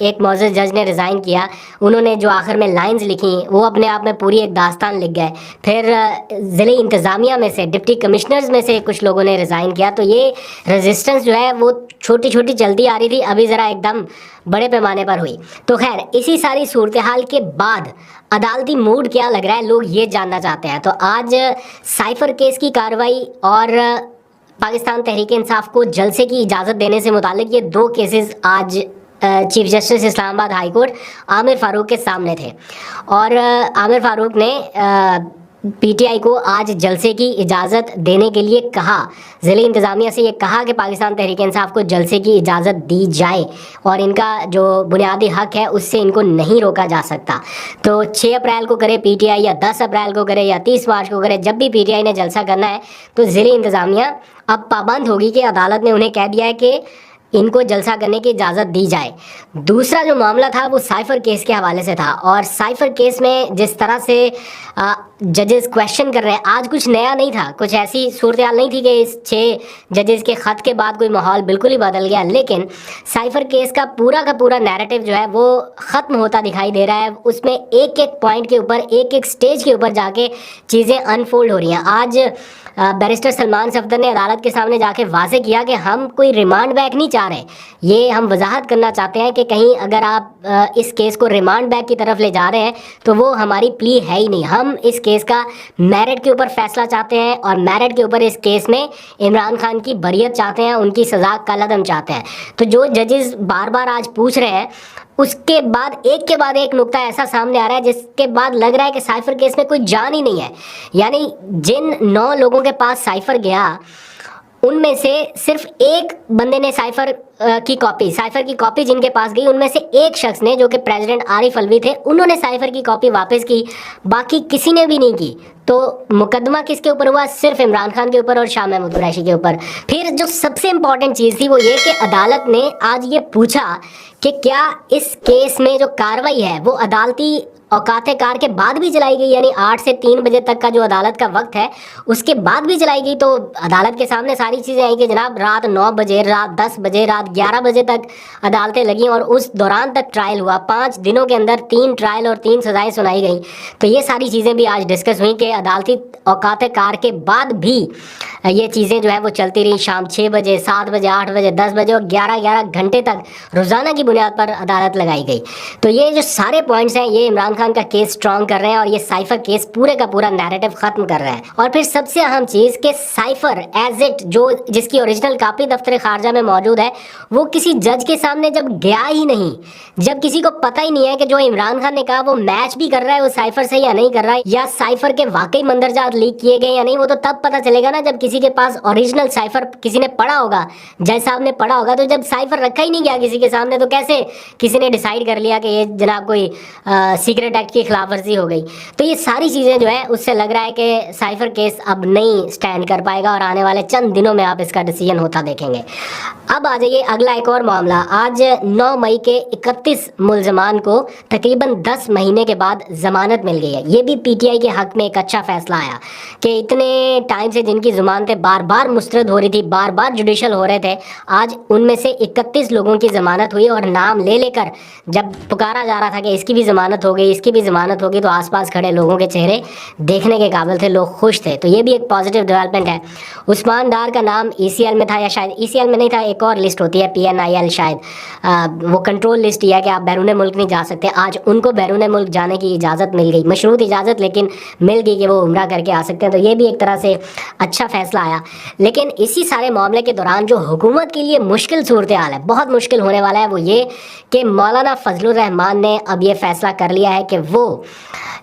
ایک معزز جج نے ریزائن کیا. انہوں نے جو آخر میں لائنز لکھی وہ اپنے آپ میں پوری ایک داستان لکھ گئے. پھر ضلعی انتظامیہ میں سے ڈپٹی کمشنرز میں سے کچھ لوگوں نے ریزائن کیا. تو یہ ریزسٹنس جو ہے وہ چھوٹی چھوٹی چلتی آ رہی تھی, ابھی ذرا ایک دم بڑے پیمانے پر ہوئی. تو خیر اسی ساری صورتحال کے بعد عدالتی موڈ کیا لگ رہا ہے, لوگ یہ جاننا چاہتے ہیں. تو آج سائفر کیس کی کارروائی اور پاکستان تحریک انصاف کو جلسے کی اجازت دینے سے متعلق یہ دو کیسز آج چیف جسٹس اسلام آباد ہائی کورٹ عامر فاروق کے سامنے تھے. اور عامر فاروق نے پی ٹی آئی کو آج جلسے کی اجازت دینے کے لیے کہا, ضلعی انتظامیہ سے یہ کہا کہ پاکستان تحریک انصاف کو جلسے کی اجازت دی جائے اور ان کا جو بنیادی حق ہے اس سے ان کو نہیں روکا جا سکتا. تو 6 اپریل کو کرے پی ٹی آئی یا 10 اپریل کو کرے یا 30 مارچ کو کرے, جب بھی پی ٹی آئی نے جلسہ کرنا ہے تو ضلعی انتظامیہ اب پابند ہوگی کہ عدالت نے انہیں کہہ دیا ہے کہ ان کو جلسہ کرنے کی اجازت دی جائے. دوسرا جو معاملہ تھا وہ سائفر کیس کے حوالے سے تھا, اور سائفر کیس میں جس طرح سے ججز کویشچن کر رہے ہیں, آج کچھ نیا نہیں تھا, کچھ ایسی صورتحال نہیں تھی کہ اس 6 ججز کے خط کے بعد کوئی ماحول بالکل ہی بدل گیا. لیکن سائفر کیس کا پورا نیریٹو جو ہے وہ ختم ہوتا دکھائی دے رہا ہے. اس میں ایک ایک پوائنٹ کے اوپر, ایک ایک سٹیج کے اوپر جا کے چیزیں انفولڈ ہو رہی ہیں. آج بیرسٹر سلمان صفدر نے عدالت کے سامنے جا کے واضح کیا کہ ہم کوئی ریمانڈ بیک نہیں چاہ رہے. یہ ہم وضاحت کرنا چاہتے ہیں کہ کہیں اگر آپ اس کیس کو ریمانڈ بیک کی طرف لے جا رہے ہیں تو وہ ہماری پلی ہے ہی نہیں. ہم اس کیس کا میرٹ کے اوپر فیصلہ چاہتے ہیں, اور میرٹ کے اوپر اس کیس میں عمران خان کی بریت چاہتے ہیں, ان کی سزا کالعدم چاہتے ہیں. تو جو ججز بار بار آج پوچھ رہے ہیں اس کے بعد ایک نقطہ ایسا سامنے آ رہا ہے جس کے بعد لگ رہا ہے کہ سائفر کیس میں کوئی جان ہی نہیں ہے. یعنی جن 9 لوگوں کے پاس سائفر گیا ان میں سے صرف ایک بندے نے سائفر کی کاپی جن کے پاس گئی ان میں سے ایک شخص نے, جو کہ پریزیڈنٹ عارف الوی تھے, انہوں نے سائفر کی کاپی واپس کی, باقی کسی نے بھی نہیں کی. تو مقدمہ کس کے اوپر ہوا؟ صرف عمران خان کے اوپر اور شاہ محمود قریشی کے اوپر. پھر جو سب سے امپورٹنٹ چیز تھی وہ یہ کہ عدالت نے آج یہ پوچھا کہ کیا اس کیس میں جو کاروائی ہے وہ عدالتی اوقات کار کے بعد بھی چلائی گئی, یعنی 8 سے 3 بجے تک کا جو عدالت کا وقت ہے اس کے بعد بھی چلائی گئی. تو عدالت کے سامنے ساری چیزیں آئی کہ جناب رات 9 بجے, رات 10 بجے, رات 11 بجے تک عدالتیں لگیں اور اس دوران تک ٹرائل ہوا. 5 دنوں کے اندر 3 ٹرائل اور 3 سزائیں سنائی گئیں. تو یہ ساری چیزیں بھی آج ڈسکس ہوئیں کہ عدالتی اوقات کار کے بعد بھی یہ چیزیں جو ہے وہ چلتی رہی. شام 6 بجے, 7 بجے, 8 بجے, 10 بجے اور 11 گھنٹے تک روزانہ کی بنیاد پر عدالت لگائی گئی. تو یہ جو سارے پوائنٹس ہیں یہ عمران خان کا کیس سٹرانگ کر رہے ہیں اور یہ سائفر کیس پورے کا پورا نیریٹو ختم کر رہے ہیں. اور پھر سب سے اہم چیز کہ سائفر ایز اٹ جس کی اوریجنل کاپی دفتر خارجہ میں موجود ہے وہ کسی جج کے سامنے جب گیا ہی نہیں, جب کسی کو پتہ ہی نہیں ہے کہ جو عمران خان نے کہا وہ میچ بھی کر رہا ہے وہ سائفر سے یا نہیں کر رہا ہے, یا سائفر کے واقعی مندرجات لیک کیے گئے یا نہیں, وہ تو تب پتہ چلے گا نا جب کسی کے پاس اوریجنل سائفر کسی نے پڑھا ہوگا, جج صاحب نے پڑھا ہوگا. تو جب سائفر رکھا ہی نہیں گیا کسی کے سامنے تو کیسے کسی نے ڈیسائیڈ کر لیا کہ یہ جناب کوئی سیکرٹ ایکٹ کی خلاف ورزی ہو گئی. تو یہ ساری چیزیں جو ہے اس سے لگ رہا ہے کہ سائفر کیس اب نہیں سٹینڈ کر پائے گا اور آنے والے چند دنوں میں آپ اس کا ڈیسیژن ہوتا دیکھیں گے. اب آ جائیے اگلا ایک اور معاملہ. آج 9 مئی کے 31 ملزمان کو تقریباً 10 مہینے کے بعد ضمانت مل گئی ہے. یہ بھی پی ٹی آئی کے حق میں ایک اچھا فیصلہ آیا کہ اتنے ٹائم سے جن کی ضمانتیں بار بار مسترد ہو رہی تھی, بار بار جوڈیشل ہو رہے تھے, آج ان میں سے 31 لوگوں کی ضمانت ہوئی. اور نام لے کر جب پکارا جا رہا تھا کہ اس کی بھی ضمانت ہو گئی, اس کی بھی ضمانت ہوگی, تو آس پاس کھڑے لوگوں کے چہرے دیکھنے کے قابل تھے, لوگ خوش تھے. تو یہ بھی ایک پازیٹیو ڈیولپمنٹ ہے. عثمان ڈار کا نام ای سی ایل میں تھا, یا شاید ای سی ایل میں نہیں تھا, ایک اور لسٹ ہوتی ہے PNIL شاید, وہ کنٹرول لسٹ یہ ہے کہ آپ بیرون ملک نہیں جا سکتے. آج ان کو بیرون ملک جانے کی اجازت مل گئی, مشروط اجازت لیکن مل گئی کہ وہ عمرہ کر کے آ سکتے ہیں. تو یہ بھی ایک طرح سے اچھا فیصلہ آیا. لیکن اسی سارے معاملے کے دوران جو حکومت کے لیے مشکل صورتحال ہے, بہت مشکل ہونے والا ہے, وہ یہ کہ مولانا فضل الرحمان نے اب یہ فیصلہ کر لیا ہے کہ وہ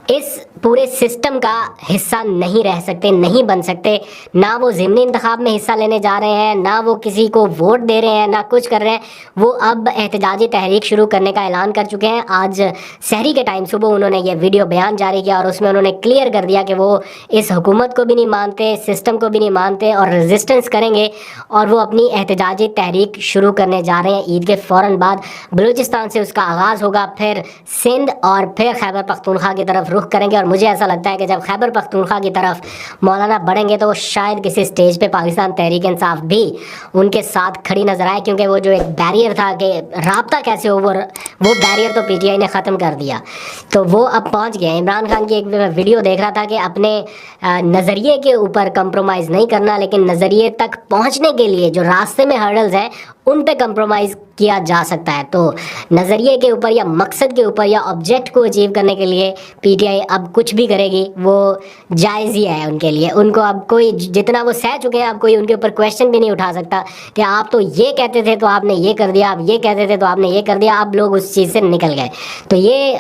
اس پورے سسٹم کا حصہ نہیں رہ سکتے, نہیں بن سکتے. نہ وہ ضمنی انتخاب میں حصہ لینے جا رہے ہیں, نہ وہ کسی کو ووٹ دے رہے ہیں, نہ کچھ کر رہے ہیں. وہ اب احتجاجی تحریک شروع کرنے کا اعلان کر چکے ہیں. آج سحری کے ٹائم صبح انہوں نے یہ ویڈیو بیان جاری کیا اور اس میں انہوں نے کلیئر کر دیا کہ وہ اس حکومت کو بھی نہیں مانتے, سسٹم کو بھی نہیں مانتے اور ریزسٹنس کریں گے, اور وہ اپنی احتجاجی تحریک شروع کرنے جا رہے ہیں. عید کے فوراً بعد بلوچستان سے اس کا آغاز ہوگا, پھر سندھ اور پھر یہ خیبر پختونخوا کی طرف رخ کریں گے، اور مجھے ایسا لگتا ہے کہ جب خیبر پختونخوا کی طرف مولانا بڑھیں گے تو وہ شاید کسی سٹیج پہ پاکستان تحریک انصاف بھی ان کے ساتھ کھڑی نظر آئے، کیونکہ وہ جو ایک بیریئر تھا کہ رابطہ کیسے ہو، وہ بیریئر تو پی ٹی آئی نے ختم کر دیا، تو وہ اب پہنچ گئے۔ عمران خان کی ایک ویڈیو دیکھ رہا تھا کہ اپنے نظریے کے اوپر کمپرومائز نہیں کرنا، لیکن نظریے تک پہنچنے کے لیے جو راستے میں ہرڈلز ہیں ان پہ کمپرومائز کیا جا سکتا ہے، تو نظریے کے اوپر یا مقصد کے اوپر یا آبجیکٹ کو اچیو کرنے کے لیے پی ٹی آئی اب کچھ بھی کرے گی وہ جائز ہی ہے ان کے لیے۔ ان کو اب کوئی جتنا وہ سہ چکے ہیں، اب کوئی ان کے اوپر کویشچن بھی نہیں اٹھا سکتا کہ آپ تو یہ کہتے تھے تو آپ نے یہ کر دیا، آپ یہ کہتے تھے تو آپ نے یہ کر دیا، اب لوگ اس چیز سے نکل گئے۔ تو یہ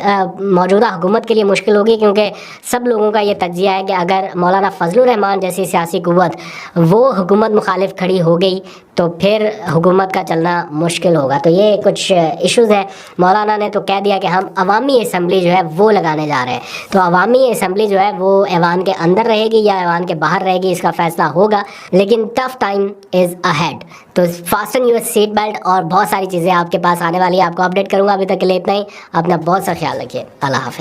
موجودہ حکومت کے لیے مشکل ہوگی، کیونکہ سب لوگوں کا یہ تجزیہ ہے کہ اگر مولانا فضل الرحمان جیسی سیاسی قوت وہ حکومت مخالف کھڑی ہو گئی تو پھر حکومت کا چلنا مشکل ہوگا۔ تو یہ کچھ ایشوز ہیں۔ مولانا نے تو کہہ دیا کہ ہم عوامی اسمبلی جو ہے وہ لگانے جا رہے ہیں، تو عوامی اسمبلی جو ہے وہ ایوان کے اندر رہے گی یا ایوان کے باہر رہے گی، اس کا فیصلہ ہوگا، لیکن ٹف ٹائم از اہیڈ۔ تو فاسٹن یور سیٹ بیلٹ اور بہت ساری چیزیں آپ کے پاس آنے والی ہیں، آپ کو اپڈیٹ کروں گا۔ ابھی تک کے لیے اتنا ہی، اپنا بہت سا خیال رکھیے، اللہ حافظ۔